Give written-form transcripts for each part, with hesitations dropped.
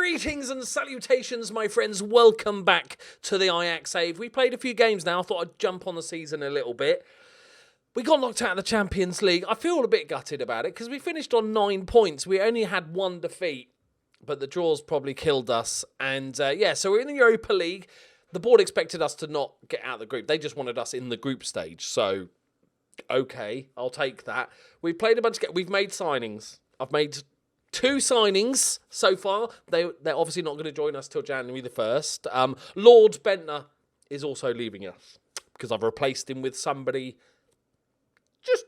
Greetings and salutations, my friends. Welcome back to the Ajax save. We played a few games now. I thought I'd jump on the season a little bit. We got knocked out of the Champions League. I feel a bit gutted about it because we finished on 9 points. We only had 1 defeat, but the draws probably killed us. And so we're in the Europa League. The board expected us to not get out of the group. They just wanted us in the group stage. So, okay, I'll take that. We've played a bunch of games. We've made signings. I've made 2 signings so far. They're obviously not going to join us till January the 1st. Lord Bentner is also leaving us because I've replaced him with somebody just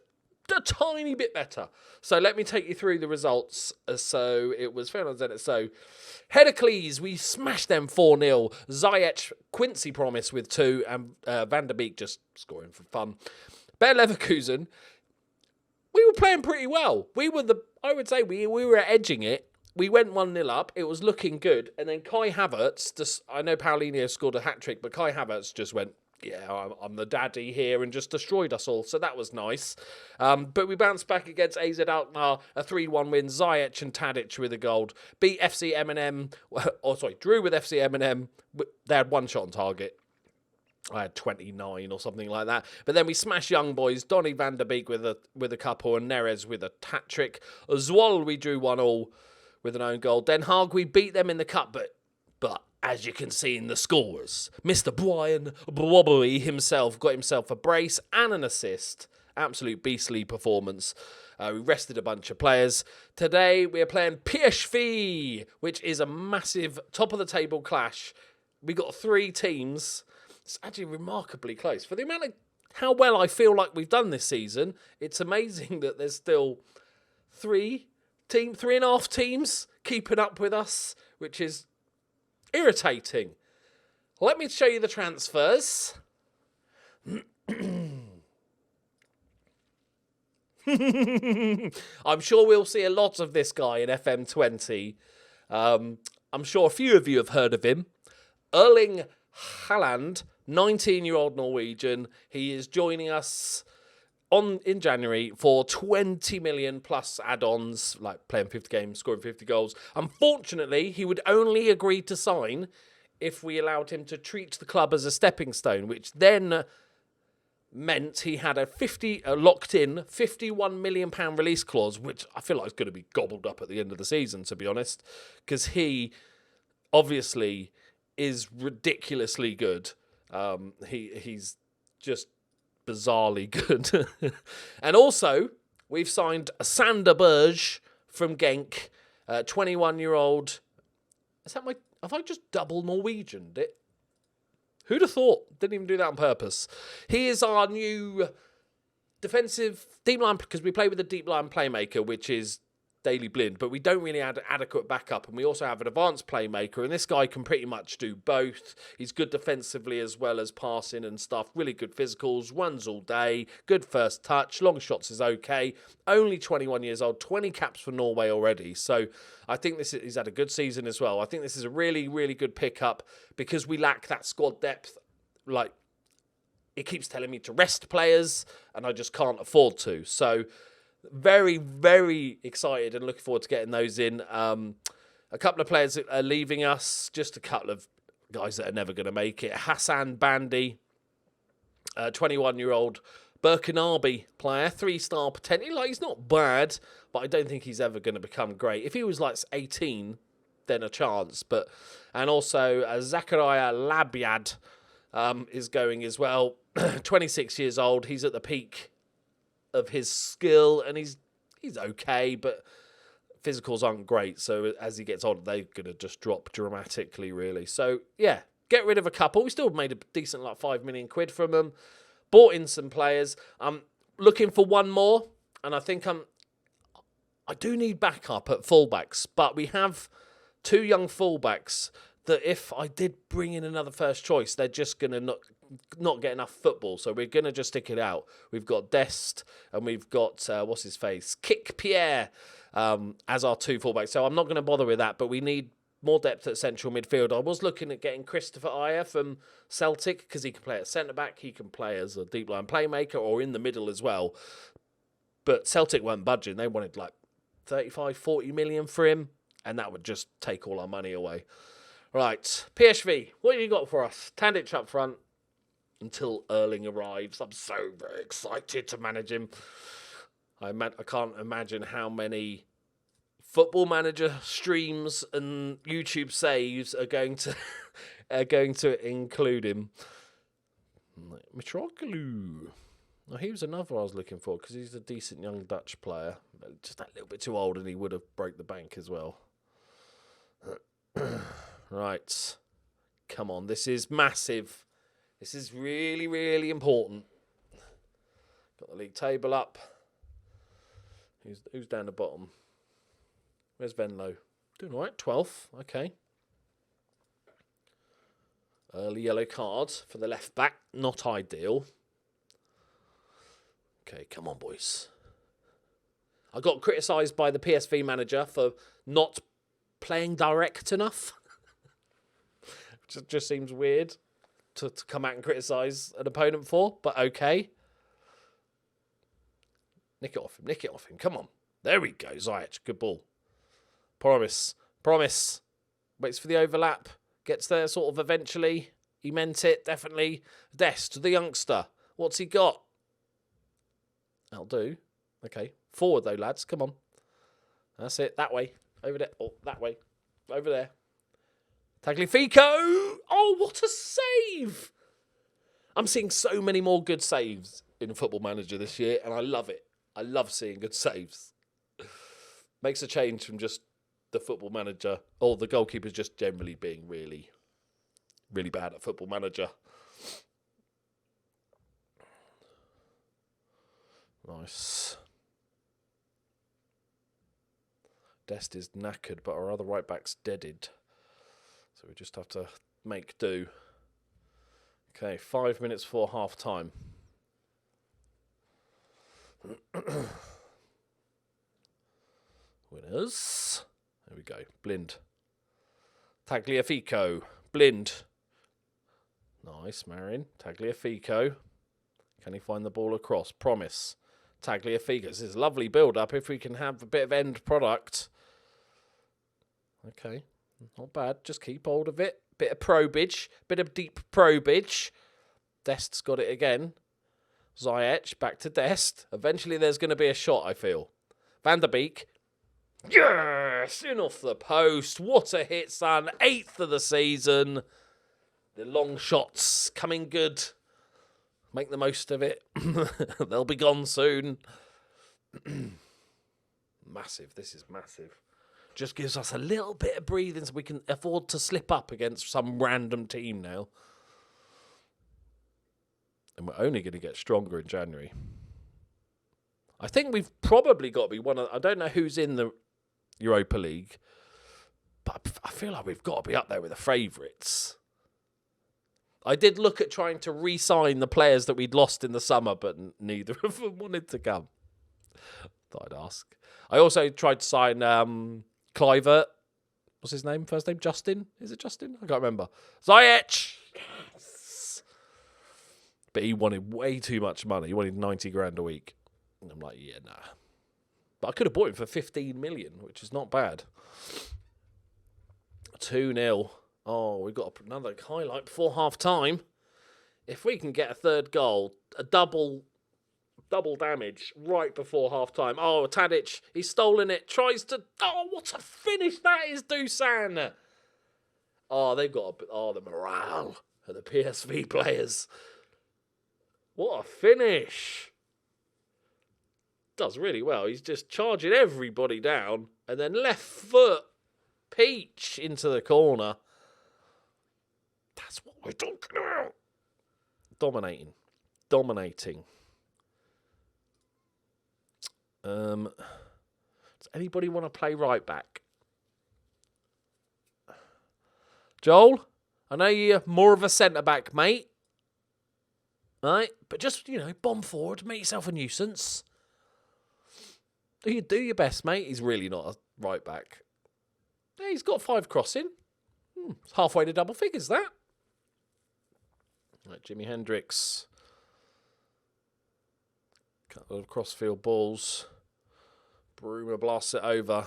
a tiny bit better. So let me take you through the results. So it was Fernandez. So Heracles, we smashed them 4-0. Ziyech, Quincy Promise with 2, and Van der Beek just scoring for fun. Bayer Leverkusen, we were playing pretty well. I would say we were edging it. We went 1-0 up. It was looking good. And then Kai Havertz, I know Paulinho scored a hat-trick, but Kai Havertz just went, yeah, I'm the daddy here, and just destroyed us all. So that was nice. But we bounced back against AZ Alkmaar, a 3-1 win. Ziyech and Tadic with a goal. Beat FC Eminem. Drew with FC Eminem. They had 1 shot on target. I had 29 or something like that. But then we smashed Young Boys. Donny van der Beek with a couple, and Neres with a hat-trick. Zwolle, we drew 1-1 with an own goal. Den Haag, we beat them in the cup, but as you can see in the scores, Mr. Brian Brobbery himself got himself a brace and an assist. Absolute beastly performance. We rested a bunch of players. Today we are playing PSV, which is a massive top-of-the-table clash. We got 3 teams. It's actually remarkably close. For the amount of how well I feel like we've done this season, it's amazing that there's still 3.5 teams keeping up with us, which is irritating. Let me show you the transfers. I'm sure we'll see a lot of this guy in FM20. I'm sure a few of you have heard of him. Erling Haaland, 19-year-old Norwegian. He is joining us in January for 20 million plus add-ons, like playing 50 games, scoring 50 goals. Unfortunately, he would only agree to sign if we allowed him to treat the club as a stepping stone, which then meant he had a locked-in £51 million release clause, which I feel like is going to be gobbled up at the end of the season, to be honest, because he obviously is ridiculously good. He's just bizarrely good. And also, we've signed Sander Berge from Genk, 21-year-old. Have I just double Norwegianed it? Who'd have thought? Didn't even do that on purpose. He is our new defensive deep line, because we play with a deep line playmaker, which is Daley Blind, but we don't really have adequate backup, and we also have an advanced playmaker, and this guy can pretty much do both. He's good defensively as well as passing and stuff, really good physicals, runs all day, good first touch, long shots is okay, only 21 years old, 20 caps for Norway already, so I think he's had a good season as well. I think this is a really, really good pickup, because we lack that squad depth. Like, it keeps telling me to rest players, and I just can't afford to, so very, very excited and looking forward to getting those in. A couple of players are leaving us, just a couple of guys that are never going to make it. Hassan Bandi, 21-year-old Burkinabe player, 3-star potential. Like, he's not bad, but I don't think he's ever going to become great. If he was like 18, then a chance. And also Zachariah Labiad is going as well. 26 years old. He's at the peak of his skill, and he's okay, but physicals aren't great, so as he gets on, they're going to just drop dramatically, really. So, yeah, get rid of a couple. We still made a decent, like, 5 million quid from them. Bought in some players. I'm looking for one more, and I think I do need backup at fullbacks, but we have 2 young fullbacks that if I did bring in another first choice, they're just going to not get enough football. So we're going to just stick it out. We've got Dest and we've got, what's his face? Kick Pierre as our 2 fullbacks. So I'm not going to bother with that, but we need more depth at central midfield. I was looking at getting Christopher Ayer from Celtic because he can play at centre-back. He can play as a deep line playmaker or in the middle as well. But Celtic weren't budging. They wanted like 35, 40 million for him. And that would just take all our money away. Right, PSV, what have you got for us? Tadic up front until Erling arrives. I'm so very excited to manage him. I can't imagine how many Football Manager streams and YouTube saves are going to include him. Mitroglou. Well, he was another I was looking for because he's a decent young Dutch player. Just a little bit too old and he would have broke the bank as well. Right. Come on, this is massive. This is really, really important. Got the league table up. Who's down the bottom? Where's Venlo? Doing all right, 12th. Okay. Early yellow card for the left back. Not ideal. Okay, come on, boys. I got criticised by the PSV manager for not playing direct enough. Which just seems weird to come out and criticise an opponent for, but okay. Nick it off him, come on. There we go, Ziyech, good ball. Promise. Waits for the overlap, gets there sort of eventually. He meant it, definitely. Dest, the youngster, what's he got? That'll do. Okay, forward though, lads, come on. That's it, that way, over there, oh, that way, over there. Tagliafico! Oh, what a save! I'm seeing so many more good saves in Football Manager this year, and I love it. I love seeing good saves. Makes a change from just the Football Manager, or the goalkeepers just generally being really, really bad at Football Manager. Nice. Dest is knackered, but our other right back's deaded. So we just have to make do. Okay, 5 minutes before half time. Winners. There we go. Blind. Tagliafico. Blind. Nice, Marin. Tagliafico. Can he find the ball across? Promise. Tagliafico. This is a lovely build-up if we can have a bit of end product. Okay. Not bad. Just keep hold of it. Bit of probage. Bit of deep probage. Dest's got it again. Ziyech back to Dest. Eventually there's going to be a shot, I feel. Van der Beek. Yes! In off the post. What a hit, son. 8th of the season. The long shots coming good. Make the most of it. They'll be gone soon. Massive. This is massive. Just gives us a little bit of breathing so we can afford to slip up against some random team now. And we're only going to get stronger in January. I think we've probably got to be one of... I don't know who's in the Europa League, but I feel like we've got to be up there with the favourites. I did look at trying to re-sign the players that we'd lost in the summer, but neither of them wanted to come. Thought I'd ask. I also tried to sign Kluivert. What's his name? First name? Justin? Is it Justin? I can't remember. Ziyech! Yes! But he wanted way too much money. He wanted 90 grand a week. And I'm like, yeah, nah. But I could have bought him for 15 million, which is not bad. 2-0. Oh, we've got another highlight before half-time. If we can get a third goal, a double damage right before half-time. Oh, Tadic, he's stolen it. Tries to... Oh, what a finish that is, Dusan. Oh, they've got... the morale of the PSV players. What a finish. Does really well. He's just charging everybody down. And then left foot, peach into the corner. That's what we're talking about. Dominating. Does anybody want to play right back? Joel, I know you're more of a centre-back, mate. Right? But just, bomb forward, make yourself a nuisance. Do your best, mate. He's really not a right back. Yeah, he's got 5 crossing. It's halfway to double figures, that. Right, Jimi Hendrix. Couple of crossfield balls. Bruma blasts it over.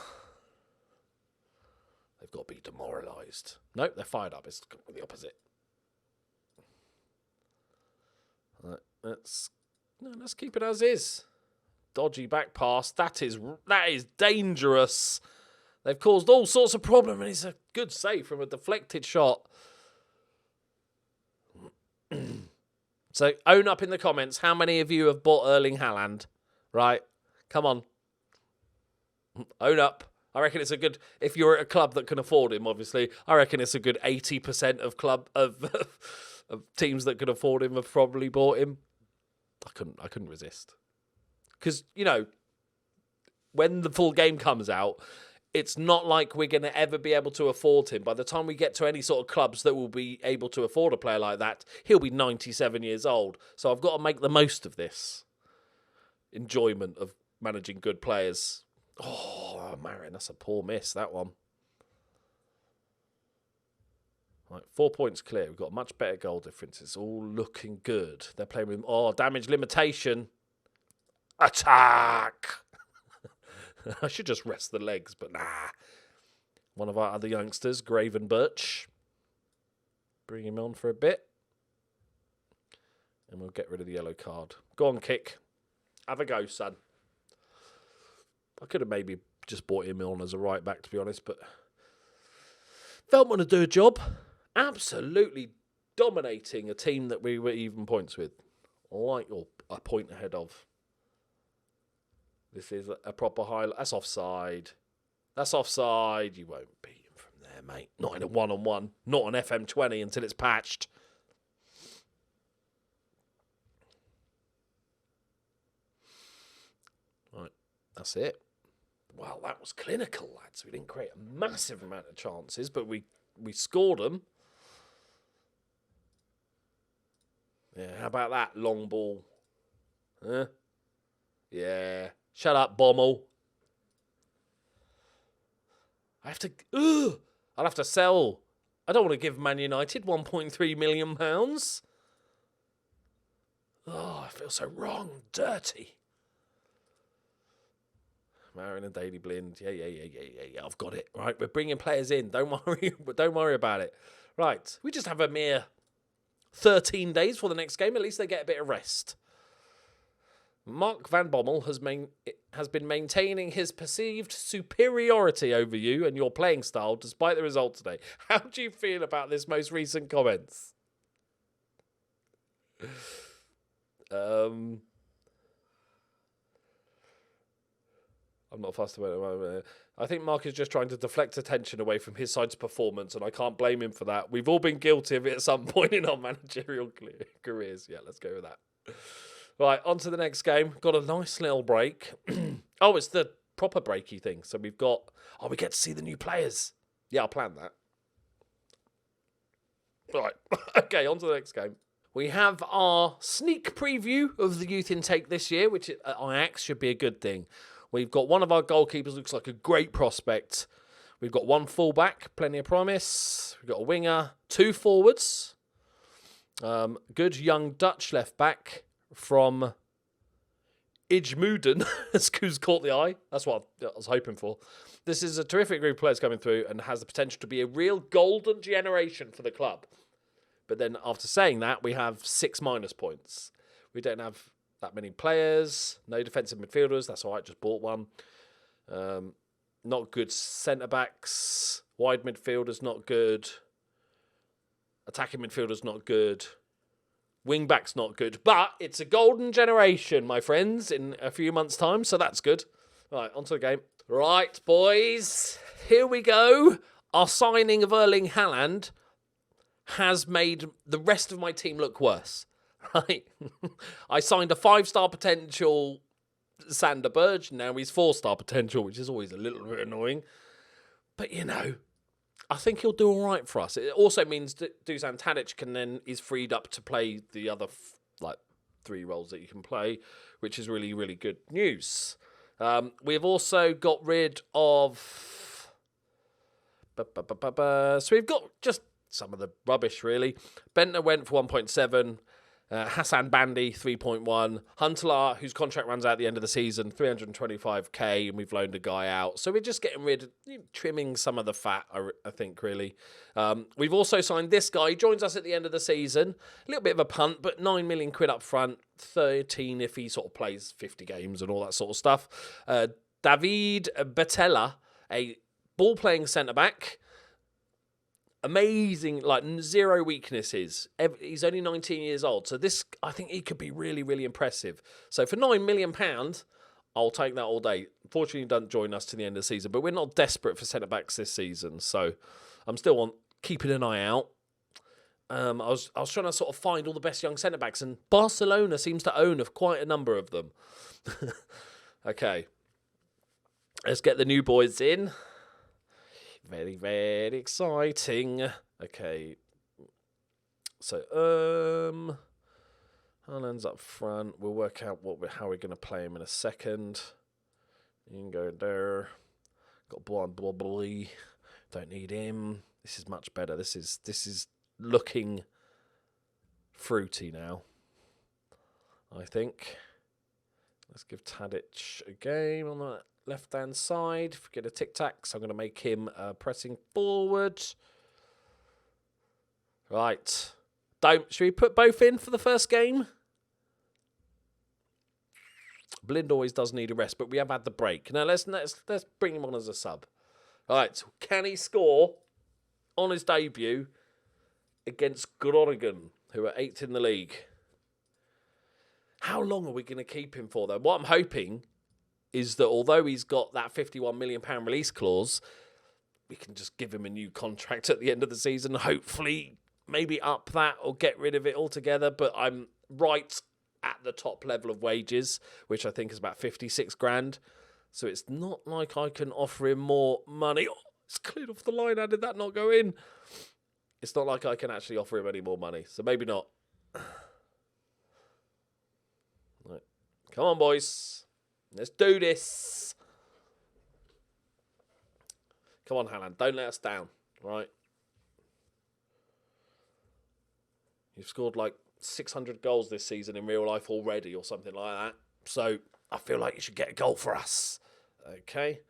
got to be demoralised. Nope, they're fired up. It's the opposite. Right, let's keep it as is. Dodgy back pass. That is dangerous. They've caused all sorts of problems, and it's a good save from a deflected shot. So own up in the comments. How many of you have bought Erling Haaland? Right, come on. Own up. I reckon it's a good, if you're at a club that can afford him, obviously, I reckon it's a good 80% of teams that can afford him have probably bought him. I couldn't resist. Because, you know, when the full game comes out, it's not like we're going to ever be able to afford him. By the time we get to any sort of clubs that will be able to afford a player like that, he'll be 97 years old. So I've got to make the most of this enjoyment of managing good players. Oh, Marin, that's a poor miss, that one. Right, 4 points clear. We've got a much better goal difference. It's all looking good. They're playing with, damage limitation. Attack! I should just rest the legs, but nah. One of our other youngsters, Graven Birch. Bring him on for a bit. And we'll get rid of the yellow card. Go on, Kick. Have a go, son. I could have maybe just bought him on as a right back, to be honest, but Veltman to do a job. Absolutely dominating a team that we were even points with. Or a point ahead of. This is a proper highlight. That's offside. That's offside. You won't beat him from there, mate. Not in a one-on-one. Not on FM20 until it's patched. Right, that's it. Well, that was clinical, lads. We didn't create a massive amount of chances, but we scored them. Yeah, how about that long ball? Huh? Yeah. Shut up, Bommel. I'll have to sell. I don't want to give Man United £1.3 million. Oh, I feel so wrong, dirty. Marin and Daily Blind. Yeah. I've got it. Right, we're bringing players in. Don't worry about it. Right, we just have a mere 13 days for the next game. At least they get a bit of rest. Mark Van Bommel has been maintaining his perceived superiority over you and your playing style despite the result today. How do you feel about this most recent comments? I'm not fussed about it. I think Mark is just trying to deflect attention away from his side's performance, and I can't blame him for that. We've all been guilty of it at some point in our managerial careers. Yeah, let's go with that. Right, on to the next game. Got a nice little break. Oh, it's the proper breaky thing. So we've got... Oh, we get to see the new players. Yeah, I'll plan that. Right, okay, on to the next game. We have our sneak preview of the youth intake this year, which at Ajax should be a good thing. We've got one of our goalkeepers, looks like a great prospect. We've got one fullback, plenty of promise. We've got a winger, two forwards. Good young Dutch left back from Ijmuden, who's caught the eye. That's what I was hoping for. This is a terrific group of players coming through and has the potential to be a real golden generation for the club. But then after saying that, we have 6 minus points. We don't have that many players. No defensive midfielders. That's all right. Just bought one. Not good centre-backs. Wide midfielders, not good. Attacking midfielders, not good. Wing-backs, not good. But it's a golden generation, my friends, in a few months' time. So that's good. Right, on to the game. Right, boys. Here we go. Our signing of Erling Haaland has made the rest of my team look worse. Right? I signed a 5-star potential Sander Berge. Now he's 4-star potential, which is always a little bit annoying. But, you know, I think he'll do all right for us. It also means that Dusan Tadic is freed up to play the other 3 roles that you can play, which is really, really good news. We've also got rid of... So we've got just some of the rubbish, really. Bentner went for 1.7. Hassan Bandy, 3.1. Huntelaar, whose contract runs out at the end of the season, 325k, and we've loaned a guy out. So we're just getting rid of, trimming some of the fat, I think, really. We've also signed this guy. He joins us at the end of the season. A little bit of a punt, but 9 million quid up front, 13 if he sort of plays 50 games and all that sort of stuff. David Batella, a ball-playing centre-back. Amazing, like 0 weaknesses. He's only 19 years old. So this, I think he could be really, really impressive. So for £9 million, I'll take that all day. Unfortunately, he doesn't join us to the end of the season, but we're not desperate for centre-backs this season. So I'm still keeping an eye out. I was trying to sort of find all the best young centre-backs, and Barcelona seems to own quite a number of them. Okay. Let's get the new boys in. Very, very exciting. Okay. So, Haaland's up front. We'll work out how we're going to play him in a second. You can go there. Got Blind Blobbly. Don't need him. This is much better. This is looking fruity now, I think. Let's give Tadic a game on that left-hand side. Forget a tic-tac, so I'm going to make him pressing forward. Right. Should we put both in for the first game? Blind always does need a rest, but we have had the break. Now, let's bring him on as a sub. Right. Can he score on his debut against Groningen, who are 8th in the league? How long are we going to keep him for, though? What I'm hoping is that although he's got that £51 million release clause, we can just give him a new contract at the end of the season. Hopefully, maybe up that or get rid of it altogether. But I'm right at the top level of wages, which I think is about 56 grand. So it's not like I can offer him more money. Oh, it's cleared off the line. How did that not go in? It's not like I can actually offer him any more money. So maybe not. Right. Come on, boys. Let's do this. Come on, Haaland. Don't let us down. Right. You've scored like 600 goals this season in real life already or something like that. So I feel like you should get a goal for us. Okay.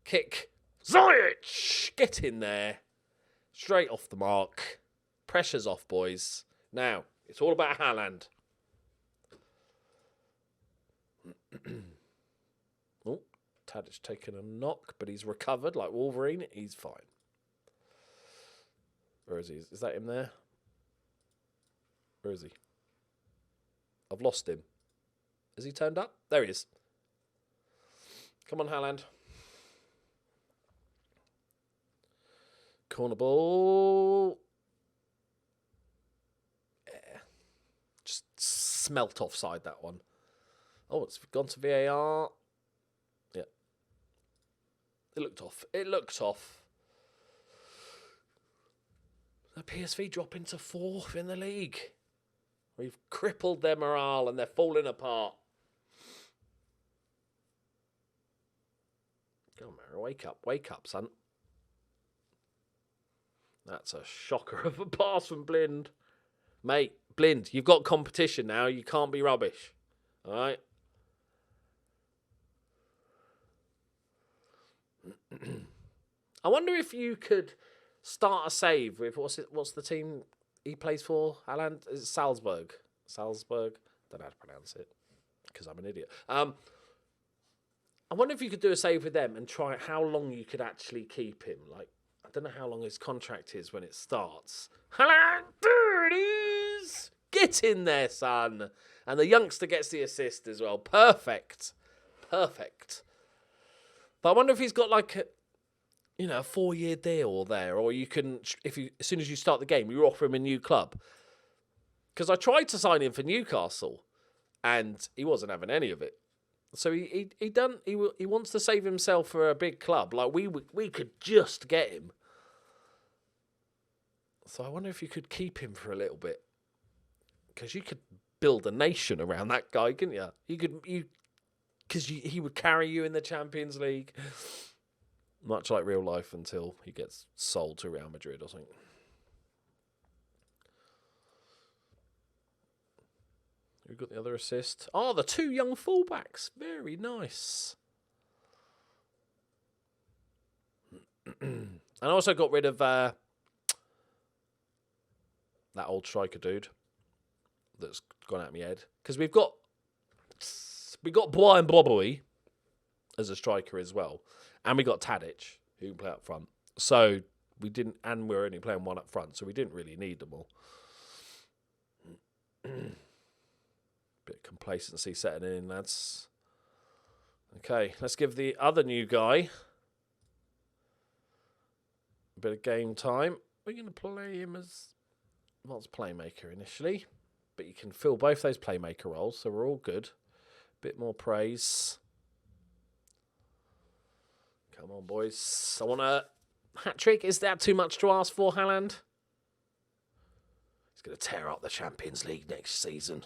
Kick. Ziyech! Get in there. Straight off the mark. Pressure's off, boys. Now, it's all about Haaland. Oh, Tadic's taken a knock, but he's recovered like Wolverine. He's fine. Where is he? Is that him there? Where is he? I've lost him. Has he turned up? There he is. Come on, Haaland. Corner ball. Yeah. Just smelt offside, that one. Oh, it's gone to VAR. Yeah. It looked off. It looked off. The PSV drop into 4th in the league. We've crippled their morale and they're falling apart. Go on, Mary. Wake up, son. That's a shocker of a pass from Blind. Mate, Blind, you've got competition now. You can't be rubbish. All right? I wonder if you could start a save with, what's the team he plays for? Haaland? Is it Salzburg? Salzburg? Don't know how to pronounce it because I'm an idiot. I wonder if you could do a save with them and try how long you could actually keep him. Like, I don't know how long his contract is when it starts. Haaland, there it is! Get in there, son. And the youngster gets the assist as well. Perfect. Perfect. But I wonder if he's got like a 4-year deal there, or you can, as soon as you start the game, you offer him a new club. Because I tried to sign him for Newcastle, and he wasn't having any of it. So he wants to save himself for a big club. Like we could just get him. So I wonder if you could keep him for a little bit, because you could build a nation around that guy, couldn't you? Because he would carry you in the Champions League. Much like real life until he gets sold to Real Madrid or something. Who got the other assist? Oh, the 2 young fullbacks. Very nice. And I also got rid of that old striker dude that's gone out of my head. Because we got Brian Blobboy as a striker as well. And we got Tadic, who can play up front. So we didn't, and we're only playing one up front, so we didn't really need them all. Bit of complacency setting in, lads. Okay, let's give the other new guy a bit of game time. We're going to play him as, well, as playmaker initially, but you can fill both those playmaker roles, so we're all good. Bit more praise. Come on, boys. I want a hat-trick. Is that too much to ask for, Haaland? He's going to tear up the Champions League next season.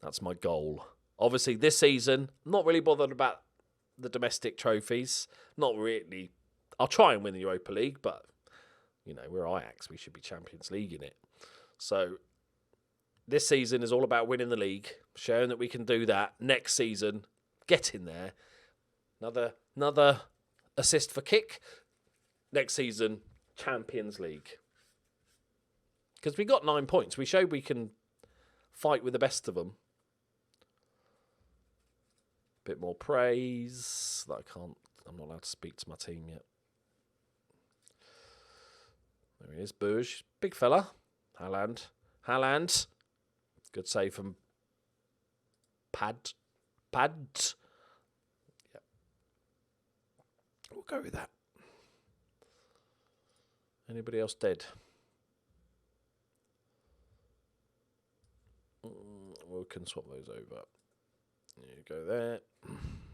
That's my goal. Obviously, this season, not really bothered about the domestic trophies. Not really. I'll try and win the Europa League, but, you know, we're Ajax. We should be Champions League in it. So, this season is all about winning the league, showing that we can do that. Next season, get in there. Another assist for kick. Next season, Champions League. Because we got 9 points. We showed we can fight with the best of them. Bit more praise. I'm not allowed to speak to my team yet. There he is, Burge. Big fella. Haaland. Good save from Pad. Yep. We'll go with that. Anybody else dead? We can swap those over. There you go there.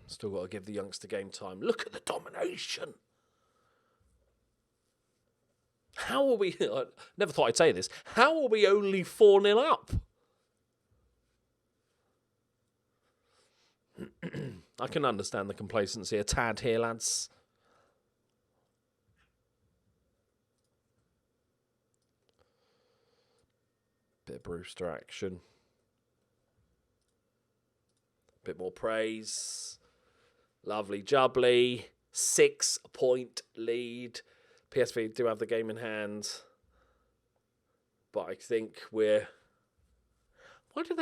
Still got to give the youngster game time. Look at the domination. How are we... I never thought I'd say this. How are we only 4-0 up? I can understand the complacency a tad here, lads. Bit of Brewster action. Bit more praise. Lovely jubbly. 6-point lead. PSV do have the game in hand. But I think we're... Why did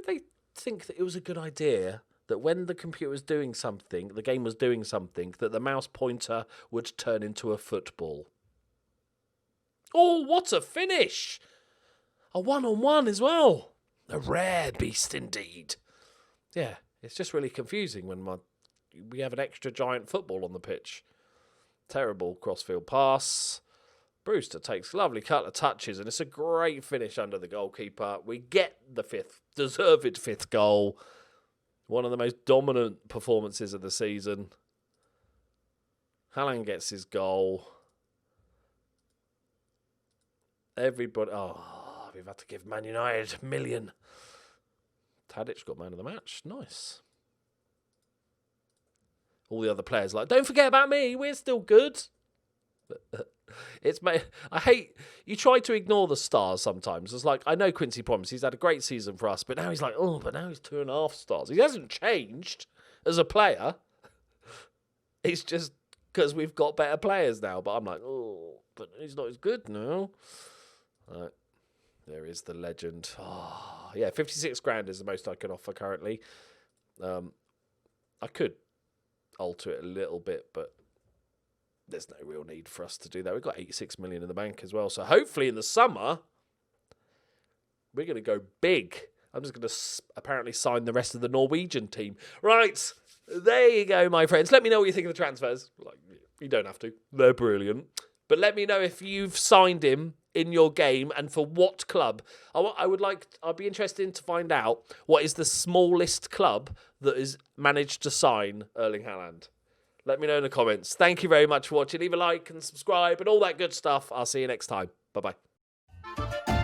they think that it was a good idea that when the computer was doing something, the game was doing something, that the mouse pointer would turn into a football? Oh, what a finish! A 1-on-1 as well. A rare beast indeed. Yeah, it's just really confusing when we have an extra giant football on the pitch. Terrible crossfield pass. Brewster takes a lovely couple of touches, and it's a great finish under the goalkeeper. We get the deserved fifth goal. One of the most dominant performances of the season. Haaland gets his goal. Everybody... Oh, we've had to give Man United $1 million. Tadic got man of the match. Nice. All the other players like, don't forget about me. We're still good. I hate... You try to ignore the stars sometimes. It's like, I know Quincy Promes. He's had a great season for us. But now he's like, oh, but now he's 2.5 stars. He hasn't changed as a player. It's just because we've got better players now. But I'm like, oh, but he's not as good now. Right. There is the legend. Oh, yeah, 56 grand is the most I can offer currently. I could alter it a little bit, but there's no real need for us to do that. We've got 86 million in the bank as well. So hopefully in the summer, we're going to go big. I'm just going to apparently sign the rest of the Norwegian team. Right, there you go, my friends. Let me know what you think of the transfers. Like, you don't have to. They're brilliant. But let me know if you've signed him in your game and for what club. I'd be interested to find out what is the smallest club that has managed to sign Erling Haaland. Let me know in the comments. Thank you very much for watching. Leave a like and subscribe and all that good stuff. I'll see you next time. Bye-bye.